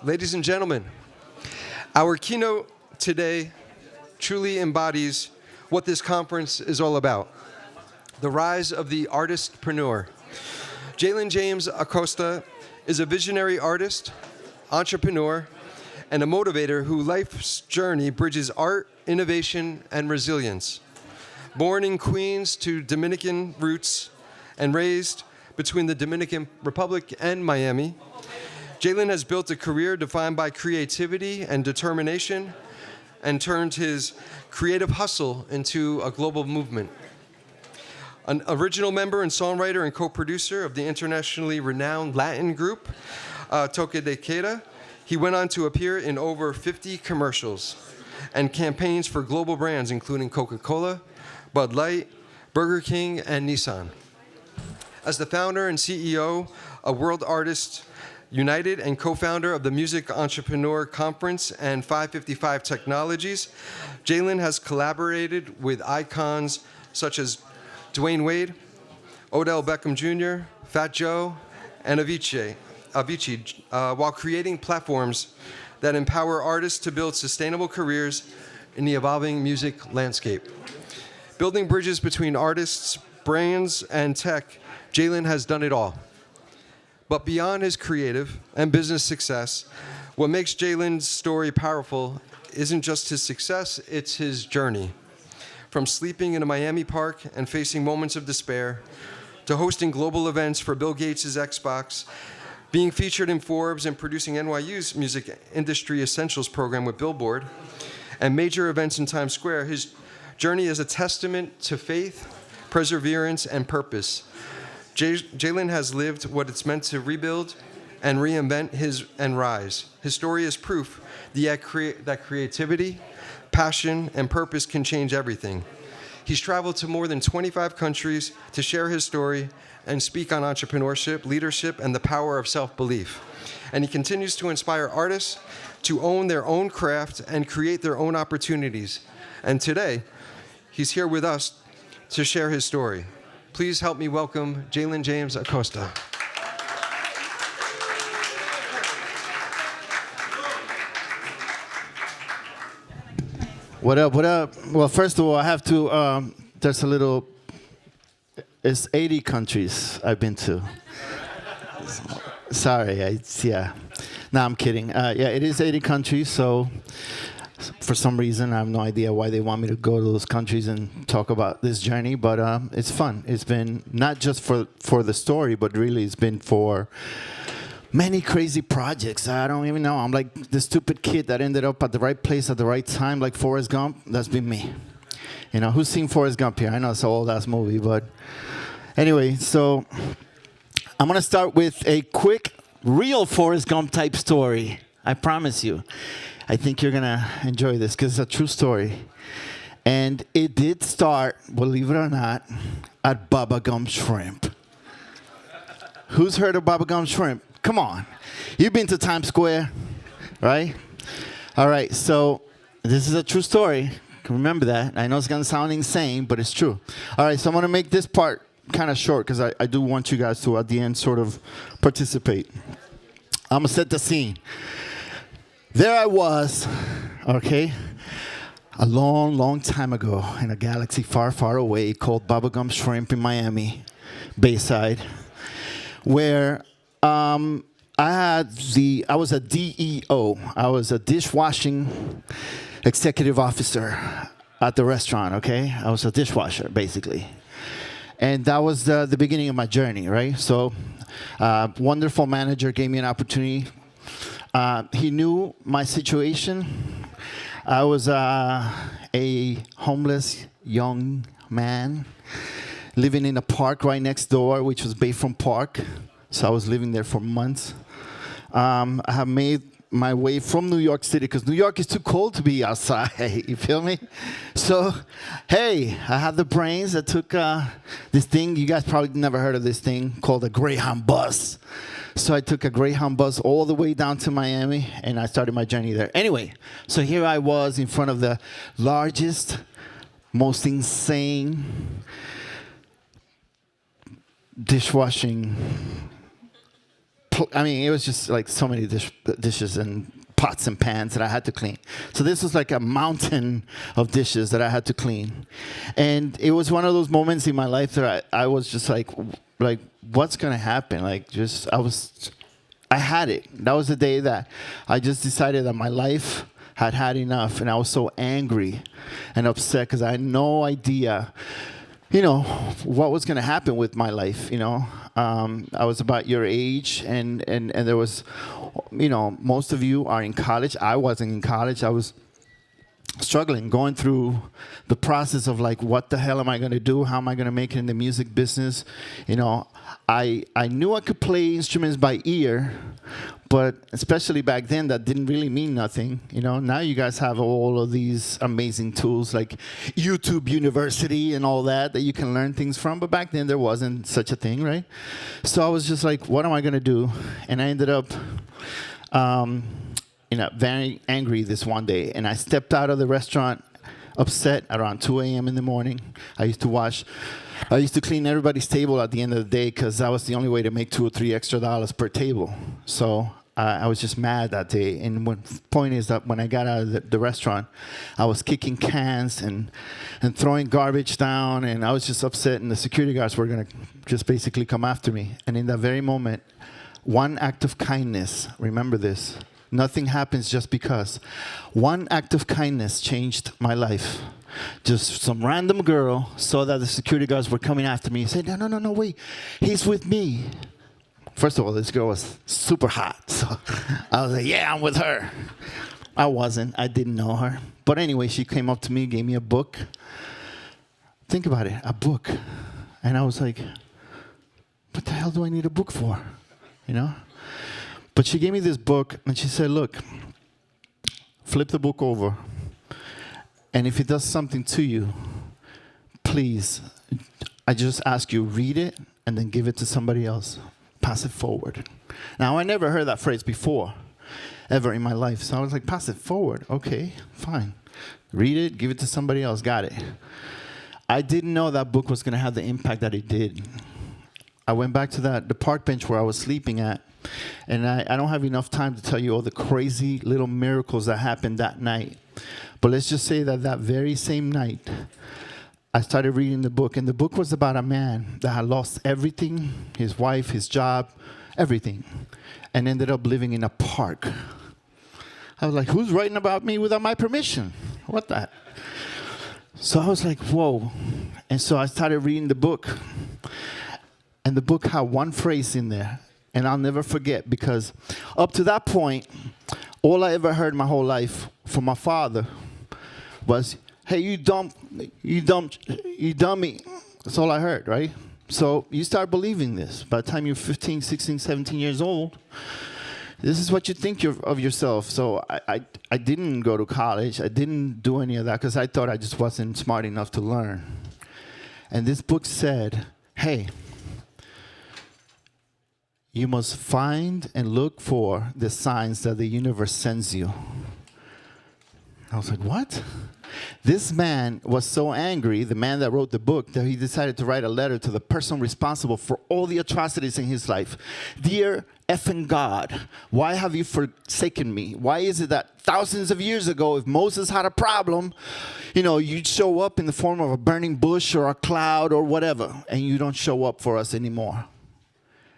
Ladies and gentlemen, our keynote today truly embodies what this conference is all about: the rise of the artistpreneur. Jalen James Acosta is a visionary artist, entrepreneur, and a motivator whose life's journey bridges art, innovation, and resilience. Born in Queens to Dominican roots and raised between the Dominican Republic and Miami, Jalen has built a career defined by creativity and determination and turned his creative hustle into a global movement. An original member and songwriter and co-producer of the internationally renowned Latin group, Toque de Queda, he went on to appear in over 50 commercials and campaigns for global brands including Coca-Cola, Bud Light, Burger King, and Nissan. As the founder and CEO of World Artists United and co-founder of the Music Entrepreneur Conference and 555 Technologies, Jalen has collaborated with icons such as Dwayne Wade, Odell Beckham Jr., Fat Joe, and Avicii, while creating platforms that empower artists to build sustainable careers in the evolving music landscape. Building bridges between artists, brands, and tech, Jalen has done it all. But beyond his creative and business success, what makes Jalen's story powerful isn't just his success, it's his journey. From sleeping in a Miami park and facing moments of despair, to hosting global events for Bill Gates' Xbox, being featured in Forbes and producing NYU's Music Industry Essentials program with Billboard, and major events in Times Square, his journey is a testament to faith, perseverance, and purpose. Jalen has lived what it's meant to rebuild and reinvent and rise. His story is proof that creativity, passion, and purpose can change everything. He's traveled to more than 25 countries to share his story and speak on entrepreneurship, leadership, and the power of self-belief. And he continues to inspire artists to own their own craft and create their own opportunities. And today, he's here with us to share his story. Please help me welcome Jalen James Acosta. What up, what up? Well, first of all, I have to, there's a little, it's 80 countries I've been to. Sorry, yeah. No, I'm kidding. Yeah, it is 80 countries, so for some reason, I have no idea why they want me to go to those countries and talk about this journey, but it's fun. It's been not just for the story, but really it's been for many crazy projects. I don't even know. I'm like the stupid kid that ended up at the right place at the right time, like Forrest Gump. That's been me. You know, who's seen Forrest Gump here? I know it's an old-ass movie, but anyway, so I'm going to start with a quick, real Forrest Gump type story. I promise you. I think you're going to enjoy this because it's a true story. And it did start, believe it or not, at Bubba Gump Shrimp. Who's heard of Bubba Gump Shrimp? Come on. You've been to Times Square, right? All right, so this is a true story. Remember that. I know it's going to sound insane, but it's true. All right, so I'm going to make this part kind of short because I do want you guys to, at the end, sort of participate. I'm going to set the scene. There I was, okay, a long, long time ago in a galaxy far, far away called Bubba Gump Shrimp in Miami, Bayside, where I was a DEO. I was a dishwashing executive officer at the restaurant, okay? I was a dishwasher, basically. And that was the beginning of my journey, right? So wonderful manager gave me an opportunity. He knew my situation. I was a homeless young man living in a park right next door, which was Bayfront Park. So I was living there for months. I have made my way from New York City because New York is too cold to be outside. You feel me? So, hey, I had the brains. I took this thing. You guys probably never heard of this thing called a Greyhound bus. So I took a Greyhound bus all the way down to Miami, and I started my journey there. Anyway, so here I was in front of the largest, most insane dishwashing I mean, it was just like so many dishes and pots and pans that I had to clean. So this was like a mountain of dishes that I had to clean. And it was one of those moments in my life that I was just like, what's going to happen? Like, I had it. That was the day that I just decided that my life had enough. And I was so angry and upset because I had no idea, what was going to happen with my life, I was about your age, and there was, most of you are in college. I wasn't in college. I was struggling, going through the process of like, what the hell am I going to do? How am I going to make it in the music business? I knew I could play instruments by ear, but especially back then, that didn't really mean nothing. Now you guys have all of these amazing tools like YouTube University and all that you can learn things from. But back then, there wasn't such a thing, right? So I was just like, what am I going to do? And I ended up very angry this one day. And I stepped out of the restaurant upset around 2 a.m. in the morning. I used to clean everybody's table at the end of the day because that was the only way to make $2 or $3 extra per table. So I was just mad that day. And the point is that when I got out of the restaurant, I was kicking cans and throwing garbage down, and I was just upset, and the security guards were going to just basically come after me. And in that very moment, one act of kindness, remember this, nothing happens just because. One act of kindness changed my life. Just some random girl saw that the security guards were coming after me and said, no, wait, he's with me. First of all, this girl was super hot. So I was like, yeah, I'm with her. I wasn't. I didn't know her. But anyway, she came up to me, gave me a book. Think about it, a book. And I was like, what the hell do I need a book for? But she gave me this book, and she said, look, flip the book over. And if it does something to you, please, I just ask you, read it and then give it to somebody else. Pass it forward. Now, I never heard that phrase before, ever in my life. So I was like, pass it forward. Okay, fine. Read it, give it to somebody else. Got it. I didn't know that book was going to have the impact that it did. I went back to the park bench where I was sleeping at, and I don't have enough time to tell you all the crazy little miracles that happened that night. But let's just say that very same night, I started reading the book. And the book was about a man that had lost everything, his wife, his job, everything, and ended up living in a park. I was like, who's writing about me without my permission? What the heck? So I was like, whoa. And so I started reading the book. And the book had one phrase in there. And I'll never forget, because up to that point, all I ever heard my whole life from my father was, hey, you dummy. That's all I heard, right? So you start believing this. By the time you're 15, 16, 17 years old, this is what you think of yourself. So I didn't go to college. I didn't do any of that because I thought I just wasn't smart enough to learn. And this book said, hey, you must find and look for the signs that the universe sends you. I was like, what? This man was so angry, the man that wrote the book, that he decided to write a letter to the person responsible for all the atrocities in his life. Dear effing God, why have you forsaken me? Why is it that thousands of years ago, if Moses had a problem, you'd show up in the form of a burning bush or a cloud or whatever, and you don't show up for us anymore?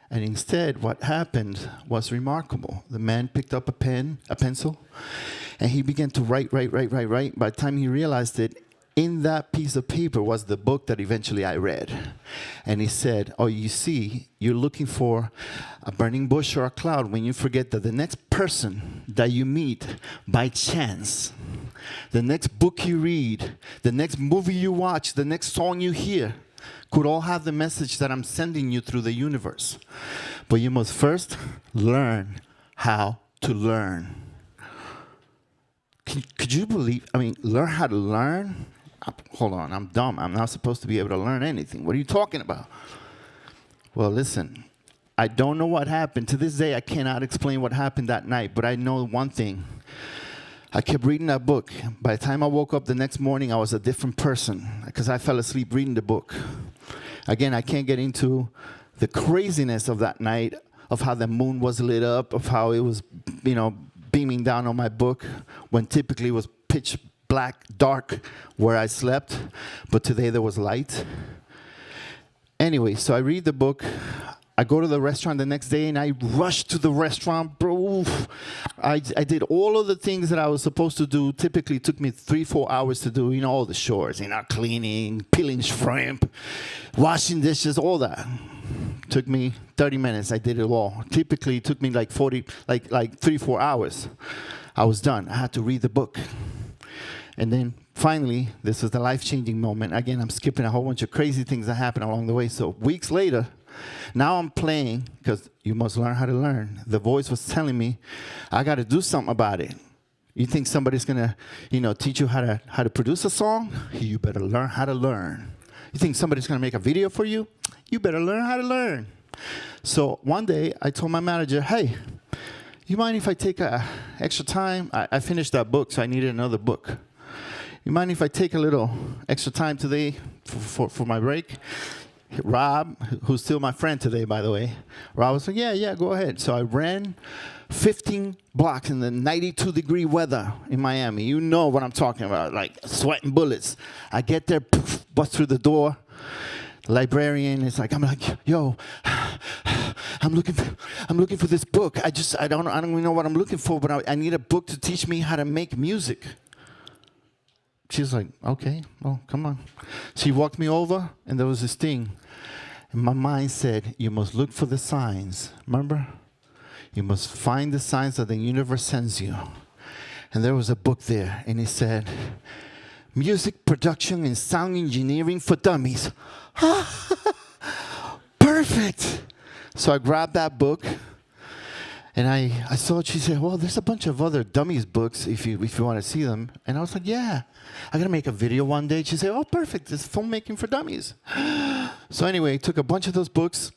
And instead, what happened was remarkable. The man picked up a pencil, and he began to write. By the time he realized it, in that piece of paper was the book that eventually I read. And he said, oh, you see, you're looking for a burning bush or a cloud when you forget that the next person that you meet by chance, the next book you read, the next movie you watch, the next song you hear, could all have the message that I'm sending you through the universe. But you must first learn how to learn. Could you believe, learn how to learn? Hold on, I'm dumb. I'm not supposed to be able to learn anything. What are you talking about? Well, listen, I don't know what happened. To this day, I cannot explain what happened that night, but I know one thing. I kept reading that book. By the time I woke up the next morning, I was a different person because I fell asleep reading the book. Again, I can't get into the craziness of that night, of how the moon was lit up, of how it was, beaming down on my book when typically it was pitch black, dark where I slept, but today there was light. Anyway, so I read the book. I go to the restaurant the next day, and I rush to the restaurant, bro. I did all of the things that I was supposed to do. Typically, it took me 3-4 hours to do, all the chores, cleaning, peeling shrimp, washing dishes, all that. Took me 30 minutes. I did it all. Typically, it took me like 3-4 hours. I was done. I had to read the book. And then finally, this was the life-changing moment. Again, I'm skipping a whole bunch of crazy things that happened along the way. So weeks later, now I'm playing, because you must learn how to learn. The voice was telling me, I got to do something about it. You think somebody's going to, teach you how to produce a song? You better learn how to learn. You think somebody's going to make a video for you? You better learn how to learn. So one day, I told my manager, hey, you mind if I take extra time? I finished that book, so I needed another book. You mind if I take a little extra time today for my break? Rob, who's still my friend today, by the way, Rob was like, yeah, go ahead. So I ran 15 blocks in the 92-degree weather in Miami. You know what I'm talking about, like sweating bullets. I get there, poof, bust through the door. The librarian is like, I'm like, yo, I'm looking for this book. I don't even know what I'm looking for, but I need a book to teach me how to make music. She's like, okay, well, come on. She walked me over, and there was this thing. And my mind said, you must look for the signs. Remember? You must find the signs that the universe sends you. And there was a book there, and it said, Music Production and Sound Engineering for Dummies. Perfect. So I grabbed that book. And I saw it. She said, well, there's a bunch of other dummies books if you want to see them. And I was like, yeah, I'm going to make a video one day. She said, oh, perfect. It's filmmaking for dummies. So anyway, I took a bunch of those books.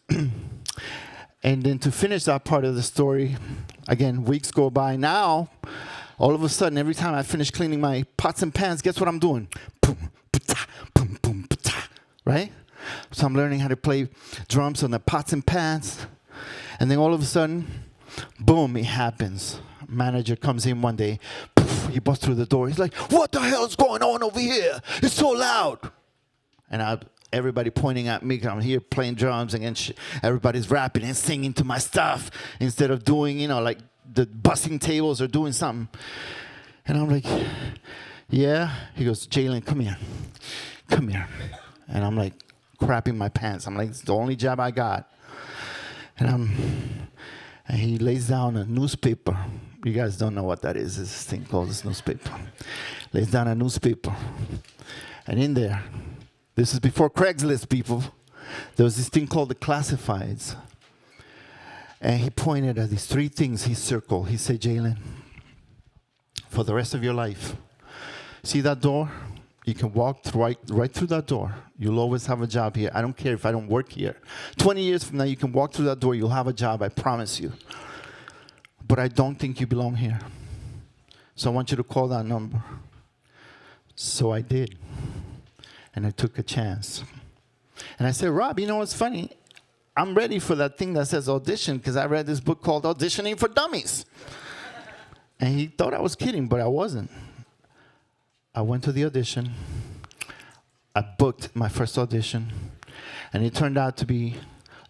And then to finish that part of the story, again, weeks go by. Now, all of a sudden, every time I finish cleaning my pots and pans, guess what I'm doing? Boom, ba-ta, boom, boom, ba-ta, right? So I'm learning how to play drums on the pots and pans. And then all of a sudden, boom, it happens. Manager comes in one day. Poof, he busts through the door. He's like, what the hell is going on over here? It's so loud. And everybody pointing at me. I'm here playing drums, and everybody's rapping and singing to my stuff instead of doing, like the bussing tables or doing something. And I'm like, yeah. He goes, Jalen, come here. Come here. And I'm like, crapping my pants. I'm like, it's the only job I got. And he lays down a newspaper. You guys don't know what that is. It's this thing called this newspaper. Lays down a newspaper. And in there, this is before Craigslist, people, there was this thing called the classifieds. And he pointed at these 3 things he circled. He said, Jalen, for the rest of your life, see that door? You can walk right through that door. You'll always have a job here. I don't care if I don't work here. 20 years from now, you can walk through that door. You'll have a job, I promise you. But I don't think you belong here. So I want you to call that number. So I did. And I took a chance. And I said, Rob, you know what's funny? I'm ready for that thing that says audition, because I read this book called Auditioning for Dummies. And he thought I was kidding, but I wasn't. I went to the audition. I booked my first audition. And it turned out to be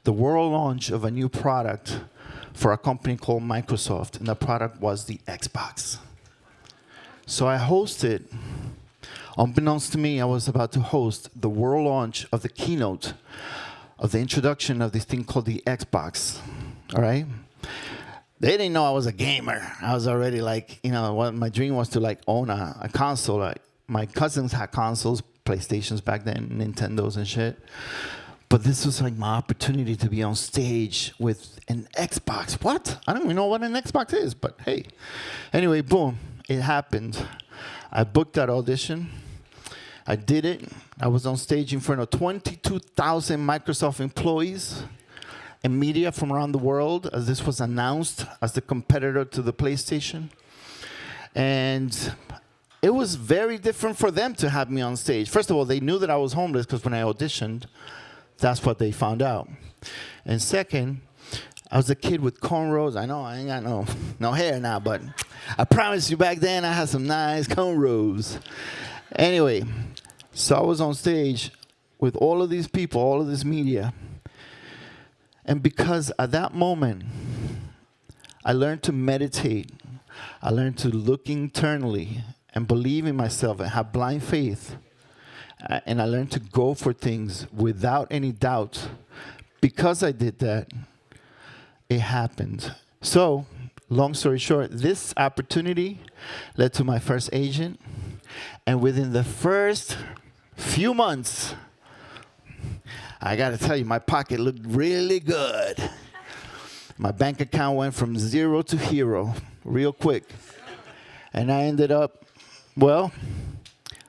the world launch of a new product for a company called Microsoft. And the product was the Xbox. So I hosted, unbeknownst to me, I was about to host the world launch of the Keynote of the introduction of this thing called the Xbox. All right? They didn't know I was a gamer. I was already like, what my dream was to own a console. Like my cousins had consoles, PlayStations back then, Nintendos and shit. But this was like my opportunity to be on stage with an Xbox. What? I don't even know what an Xbox is, but hey. Anyway, boom, it happened. I booked that audition. I did it. I was on stage in front of 22,000 Microsoft employees and media from around the world, as this was announced as the competitor to the PlayStation. And it was very different for them to have me on stage. First of all, they knew that I was homeless, because when I auditioned, that's what they found out. And second, I was a kid with cornrows. I know I ain't got no hair now, but I promise you back then I had some nice cornrows. Anyway, so I was on stage with all of these people, all of this media. And because at that moment, I learned to meditate. I learned to look internally and believe in myself and have blind faith. And I learned to go for things without any doubt. Because I did that, it happened. So, long story short, this opportunity led to my first agent. And within the first few months, I got to tell you, my pocket looked really good. My bank account went from 0 to hero real quick. And I ended up, well,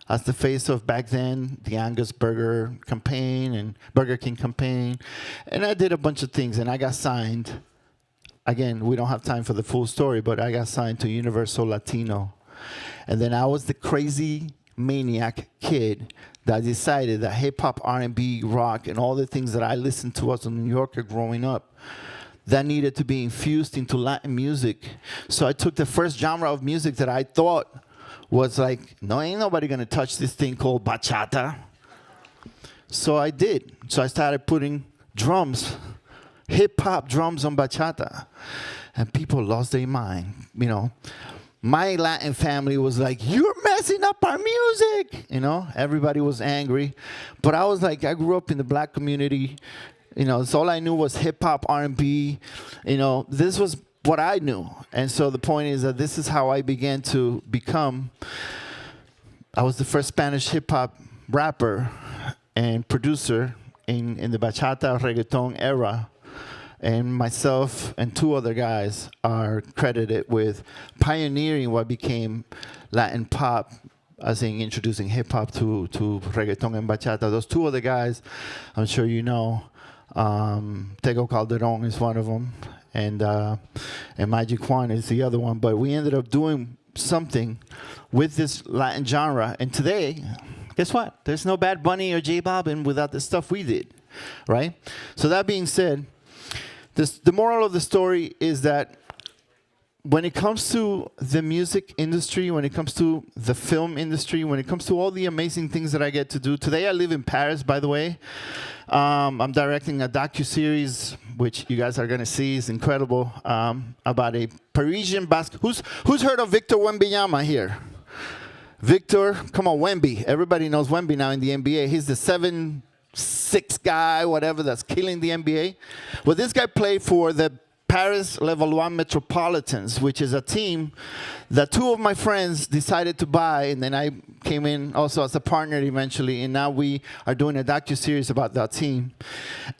as the face of back then, the Angus Burger campaign and Burger King campaign. And I did a bunch of things, and I got signed. Again, we don't have time for the full story, but I got signed to Universal Latino. And then I was the crazy maniac kid that decided that hip-hop, R&B, rock, and all the things that I listened to as a New Yorker growing up, that needed to be infused into Latin music. So I took the first genre of music that I thought was like, no, ain't nobody gonna touch this thing called bachata. So I did. So I started putting drums, hip-hop drums on bachata. And people lost their mind, you know. My Latin family was like, you're messing up our music. You know, everybody was angry. But I was like, I grew up in the black community. You know, so all I knew was hip-hop, R&B. You know, this was what I knew. And so the point is that this is how I began to become. I was the first Spanish hip-hop rapper and producer in the bachata reggaeton era. And myself and 2 other guys are credited with pioneering what became Latin pop, as in introducing hip-hop to reggaeton and bachata. Those 2 other guys, I'm sure you know, Tego Calderon is one of them, and Magic Juan is the other one. But we ended up doing something with this Latin genre. And today, guess what? There's no Bad Bunny or J Balvin without the stuff we did, right? So that being said, the moral of the story is that when it comes to the music industry, when it comes to the film industry, when it comes to all the amazing things that I get to do. Today I live in Paris, by the way. I'm directing a docuseries, which you guys are going to see is incredible, about a Parisian basketball. Who's heard of Victor Wembanyama here? Victor, come on, Wemby. Everybody knows Wemby now in the NBA. He's the 7'6" guy, whatever, that's killing the NBA. Well, this guy played for the Paris Levallois Metropolitans, which is a team that 2 of my friends decided to buy, and then I came in also as a partner eventually, and now we are doing a docuseries about that team.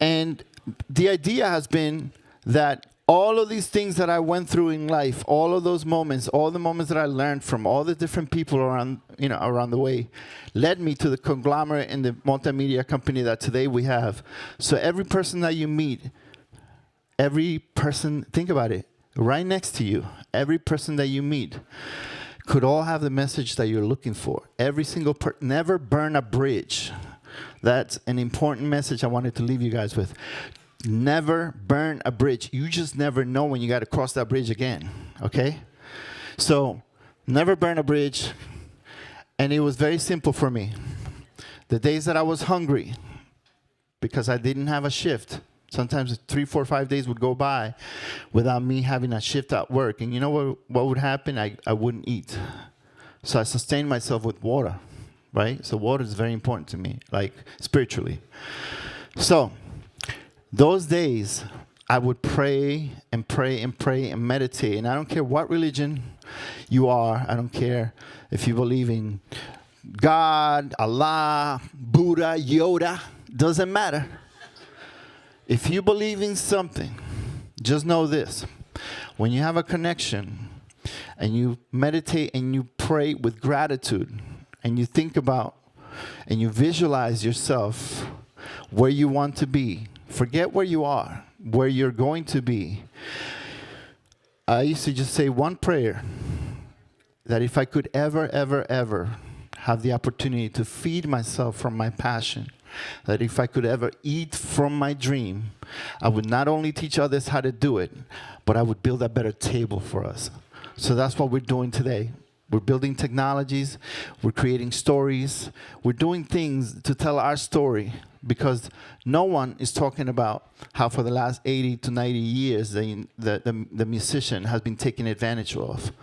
And the idea has been that all of these things that I went through in life, all of those moments, all the moments that I learned from all the different people around, you know, around the way, led me to the conglomerate and the multimedia company that today we have. So every person that you meet, every person, think about it, right next to you, every person that you meet could all have the message that you're looking for. Every single person, never burn a bridge. That's an important message I wanted to leave you guys with. Never burn a bridge. You just never know when you got to cross that bridge again, okay? So, never burn a bridge. And it was very simple for me. The days that I was hungry, because I didn't have a shift, sometimes 3, 4, 5 days would go by without me having a shift at work. And you know what would happen? I wouldn't eat. So I sustained myself with water, right? So water is very important to me, like spiritually. So those days, I would pray and pray and pray and meditate. And I don't care what religion you are. I don't care if you believe in God, Allah, Buddha, Yoda. Doesn't matter. If you believe in something, just know this. When you have a connection and you meditate and you pray with gratitude and you think about and you visualize yourself where you want to be, forget where you are, where you're going to be. I used to just say one prayer that if I could ever, ever, ever have the opportunity to feed myself from my passion, that if I could ever eat from my dream, I would not only teach others how to do it, but I would build a better table for us. So that's what we're doing today. We're building technologies, we're creating stories, we're doing things to tell our story, because no one is talking about how for the last 80 to 90 years the musician has been taken advantage of.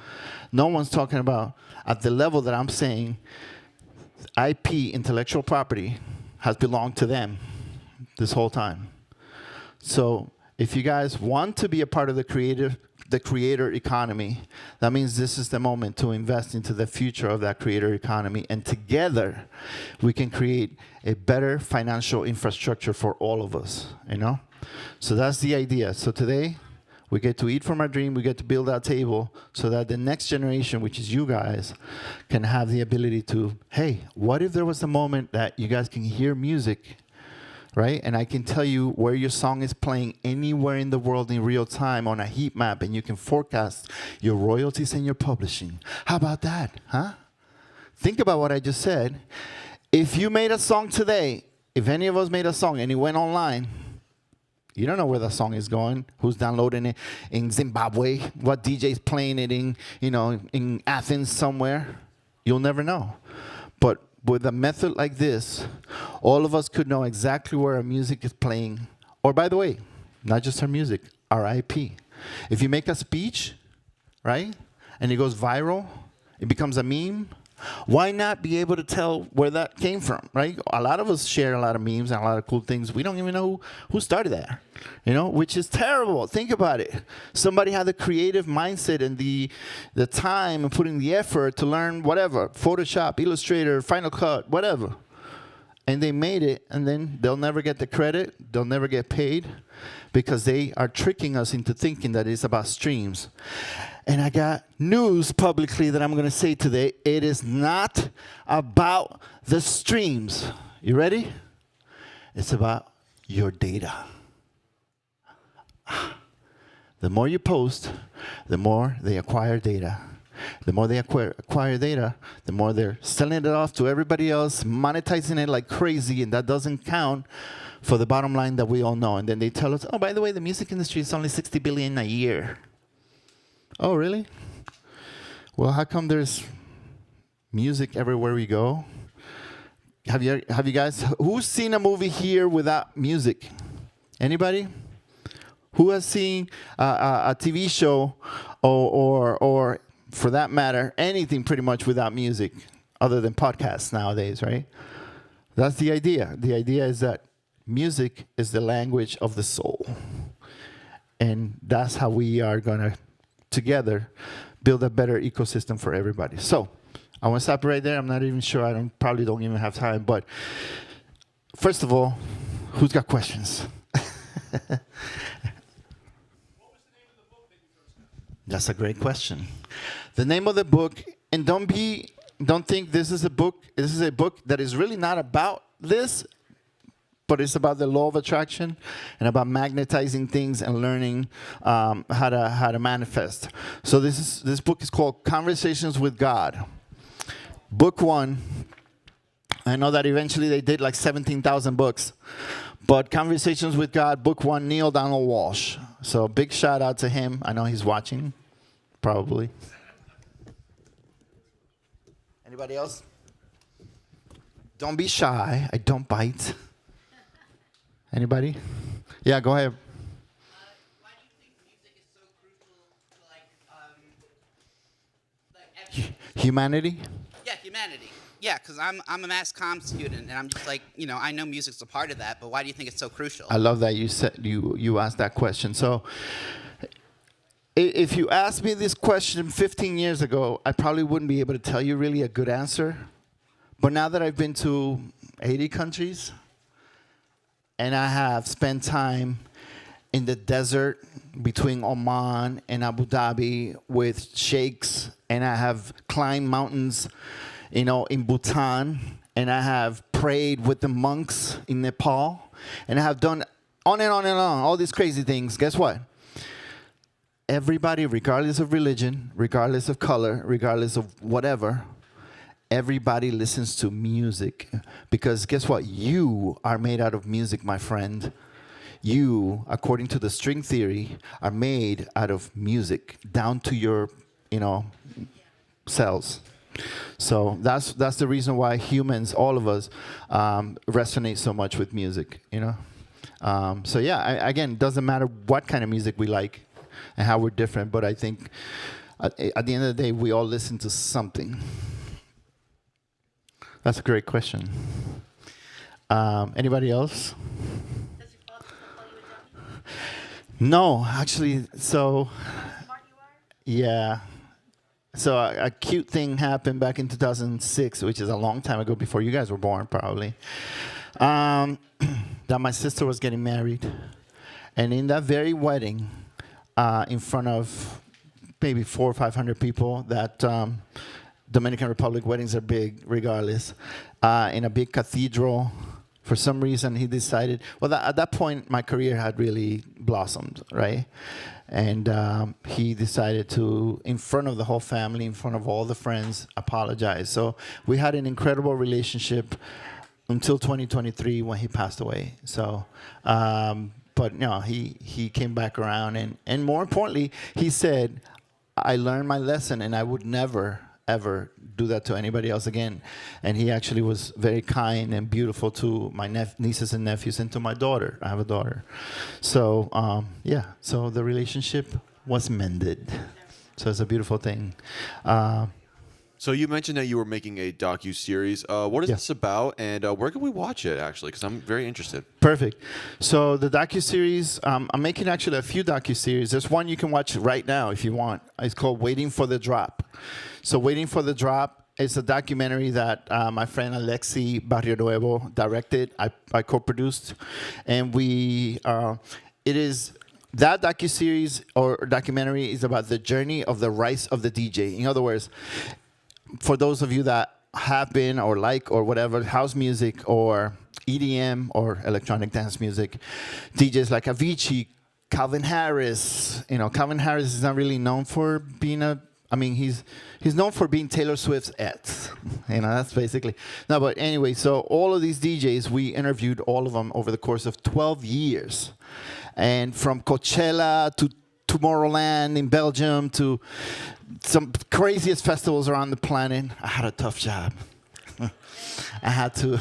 No one's talking about, at the level that I'm saying, IP, intellectual property, has belonged to them this whole time. So if you guys want to be a part of the creator economy, that means this is the moment to invest into the future of that creator economy, and together we can create a better financial infrastructure for all of us, you know? So that's the idea. So today, we get to eat from our dream, we get to build our table so that the next generation, which is you guys, can have the ability to, hey, what if there was a moment that you guys can hear music, right? And I can tell you where your song is playing anywhere in the world in real time on a heat map, and you can forecast your royalties and your publishing. How about that, huh? Think about what I just said. If you made a song today, if any of us made a song and it went online, you don't know where the song is going, who's downloading it in Zimbabwe, what DJ's playing it in, you know, in Athens somewhere. You'll never know. But with a method like this, all of us could know exactly where our music is playing. Or by the way, not just our music, our IP. If you make a speech, right, and it goes viral, it becomes a meme, why not be able to tell where that came from, right? A lot of us share a lot of memes and a lot of cool things. We don't even know who started that, you know, which is terrible. Think about it. Somebody had the creative mindset and the time and putting the effort to learn whatever, Photoshop, Illustrator, Final Cut, whatever. And they made it, and then they'll never get the credit. They'll never get paid because they are tricking us into thinking that it's about streams. And I got news publicly that I'm going to say today. It is not about the streams. You ready? It's about your data. The more you post, the more they acquire data. The more they acquire data, the more they're selling it off to everybody else, monetizing it like crazy, and that doesn't count for the bottom line that we all know. And then they tell us, oh, by the way, the music industry is only $60 billion a year. Oh, really? Well, how come there's music everywhere we go? Have you guys, who's seen a movie here without music? Anybody? Who has seen a TV show or for that matter, anything pretty much without music other than podcasts nowadays, right? That's the idea. The idea is that music is the language of the soul. And that's how we are going to, together, build a better ecosystem for everybody. So I want to stop right there. I'm not even sure. Probably don't even have time. But first of all, who's got questions? That's a great question. The name of the book, and don't think this is a book that is really not about this, but it's about the law of attraction and about magnetizing things and learning how to manifest. So this book is called Conversations with God. Book 1. I know that eventually they did like 17,000 books, but Conversations with God, Book 1, Neil Donald Walsh. So big shout out to him. I know he's watching, probably. Anybody else? Don't be shy. I don't bite. Anybody? Yeah, go ahead. Why do you think music is so crucial to Humanity? Yeah, humanity. Yeah, because I'm a mass comm student, and I'm just like, I know music's a part of that, but why do you think it's so crucial? I love that you asked that question. So if you asked me this question 15 years ago, I probably wouldn't be able to tell you really a good answer. But now that I've been to 80 countries, and I have spent time in the desert between Oman and Abu Dhabi with sheikhs, and I have climbed mountains, in Bhutan, and I have prayed with the monks in Nepal, and I have done on and on and on, all these crazy things. Guess what? Everybody, regardless of religion, regardless of color, regardless of whatever, everybody listens to music. Because guess what? You are made out of music, my friend. You, according to the string theory, are made out of music down to your, cells. So that's the reason why humans, all of us, resonate so much with music. So yeah, again, it doesn't matter what kind of music we like and how we're different, but I think at the end of the day, we all listen to something. That's a great question. Anybody else? Does your father still call you a junkie? No, actually, so Smart you are? yeah. So a cute thing happened back in 2006, which is a long time ago, before you guys were born, probably. That my sister was getting married, and in that very wedding, in front of maybe 400 or 500 people, that Dominican Republic weddings are big, regardless. In a big cathedral, for some reason, he decided. Well, at that point, my career had really blossomed, right? And he decided to, in front of the whole family, in front of all the friends, apologize. So we had an incredible relationship until 2023 when he passed away. So, but no, he came back around, and more importantly, he said, I learned my lesson, and I would never, ever do that to anybody else again. And he actually was very kind and beautiful to my nieces and nephews and to my daughter. I have a daughter. So, yeah, so the relationship was mended. So it's a beautiful thing. So you mentioned that you were making a docu-series. What is this about, and where can we watch it, actually? Because I'm very interested. Perfect. So the docu-series, I'm making actually a few docu-series. There's one you can watch right now if you want. It's called Waiting for the Drop. So Waiting for the Drop is a documentary that my friend Alexi Barrio Nuevo directed. I co-produced. And that docu-series or documentary is about the journey of the rise of the DJ. In other words, for those of you that have been or like or whatever, house music or EDM or electronic dance music, DJs like Avicii, Calvin Harris. Calvin Harris is not really known for being he's known for being Taylor Swift's ex. That's basically. No, but anyway, so all of these DJs, we interviewed all of them over the course of 12 years. And from Coachella to Tomorrowland in Belgium to some craziest festivals around the planet. I had a tough job. I had to.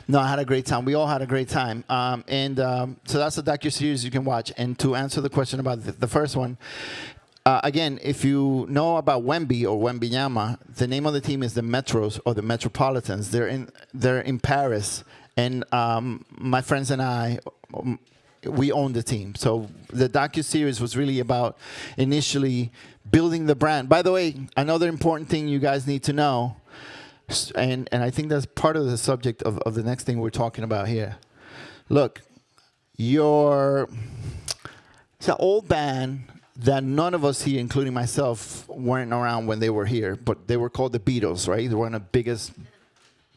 No, I had a great time. We all had a great time. So that's a docu-series you can watch. And to answer the question about the first one, again, if you know about Wemby or Wembyama, the name of the team is the Metros or the Metropolitans. They're in Paris. And my friends and I, we own the team. So the docu-series was really about initially building the brand. By the way, another important thing you guys need to know, and I think that's part of the subject of the next thing we're talking about here. Look, it's an old band that none of us here, including myself, weren't around when they were here, but they were called the Beatles, right? They were one of the biggest,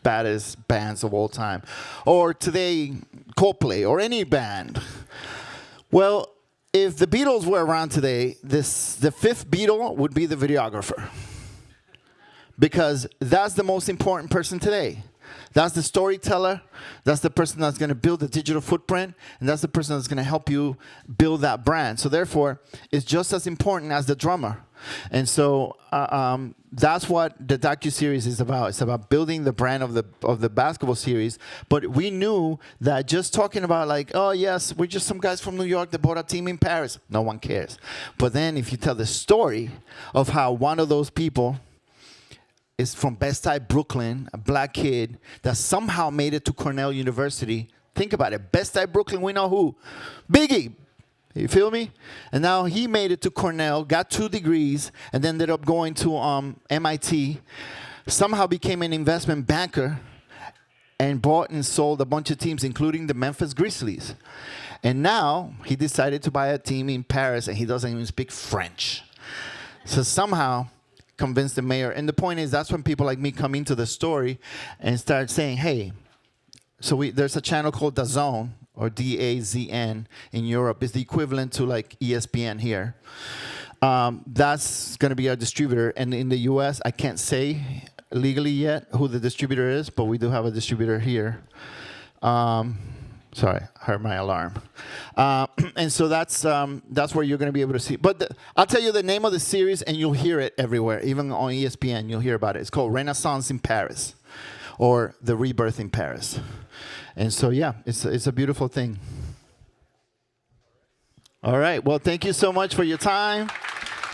baddest bands of all time. Or today, Coldplay, or any band. Well, if the Beatles were around today, the fifth Beatle would be the videographer. Because that's the most important person today. That's the storyteller. That's the person that's going to build the digital footprint. And that's the person that's going to help you build that brand. So therefore, it's just as important as the drummer. And so that's what the docu-series is about. It's about building the brand of the basketball series. But we knew that just talking about like, oh, yes, we're just some guys from New York that bought a team in Paris. No one cares. But then if you tell the story of how one of those people is from Bed-Stuy, Brooklyn, a black kid that somehow made it to Cornell University. Think about it. Bed-Stuy, Brooklyn, we know who? Biggie. You feel me? And now he made it to Cornell, got 2 degrees, and ended up going to MIT, somehow became an investment banker, and bought and sold a bunch of teams, including the Memphis Grizzlies. And now he decided to buy a team in Paris, and he doesn't even speak French. So somehow convinced the mayor. And the point is, that's when people like me come into the story and start saying, hey, so there's a channel called DAZN, or DAZN in Europe. It's the equivalent to like ESPN here. That's going to be our distributor. And in the US, I can't say legally yet who the distributor is, but we do have a distributor here. Sorry, I heard my alarm. And so that's where you're going to be able to see. But I'll tell you the name of the series, and you'll hear it everywhere. Even on ESPN, you'll hear about it. It's called Renaissance in Paris, or The Rebirth in Paris. And so, yeah, it's a beautiful thing. All right. Well, thank you so much for your time.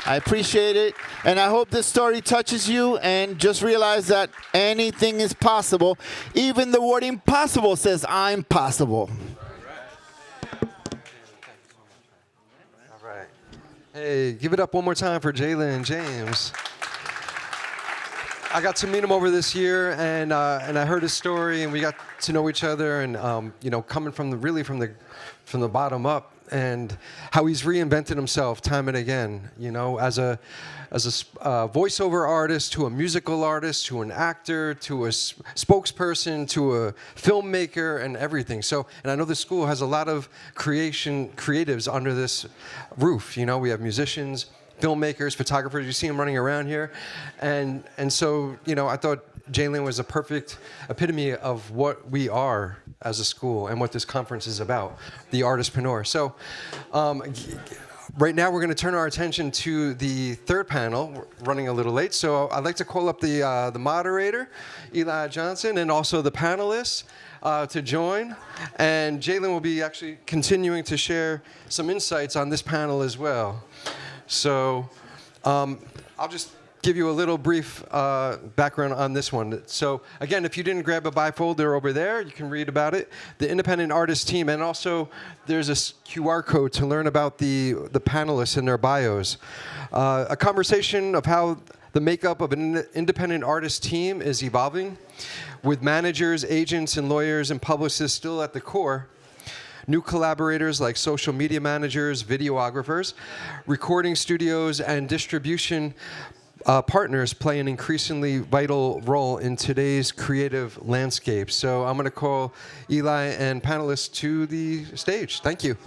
I appreciate it. And I hope this story touches you, and just realize that anything is possible. Even the word impossible says, I'm possible. All right. Hey, give it up one more time for Jalen and James. I got to meet him over this year, and I heard his story, and we got to know each other, and coming from the bottom up, and how he's reinvented himself time and again, as a voiceover artist, to a musical artist, to an actor, to a spokesperson, to a filmmaker, and everything. So, and I know the school has a lot of creatives under this roof. We have musicians, filmmakers, photographers. You see them running around here, and so I thought Jalen was a perfect epitome of what we are as a school and what this conference is about, the artistpreneur. So right now we're going to turn our attention to the third panel. We're running a little late, so I'd like to call up the moderator, Eli Johnson, and also the panelists to join. And Jalen will be actually continuing to share some insights on this panel as well. So I'll just give you a little brief background on this one. So again, if you didn't grab a bifolder over there, you can read about it. The independent artist team, and also there's a QR code to learn about the panelists and their bios. A conversation of how the makeup of an independent artist team is evolving, with managers, agents, and lawyers and publicists still at the core. New collaborators like social media managers, videographers, recording studios, and distribution partners play an increasingly vital role in today's creative landscape. So I'm going to call Eli and panelists to the stage. Thank you.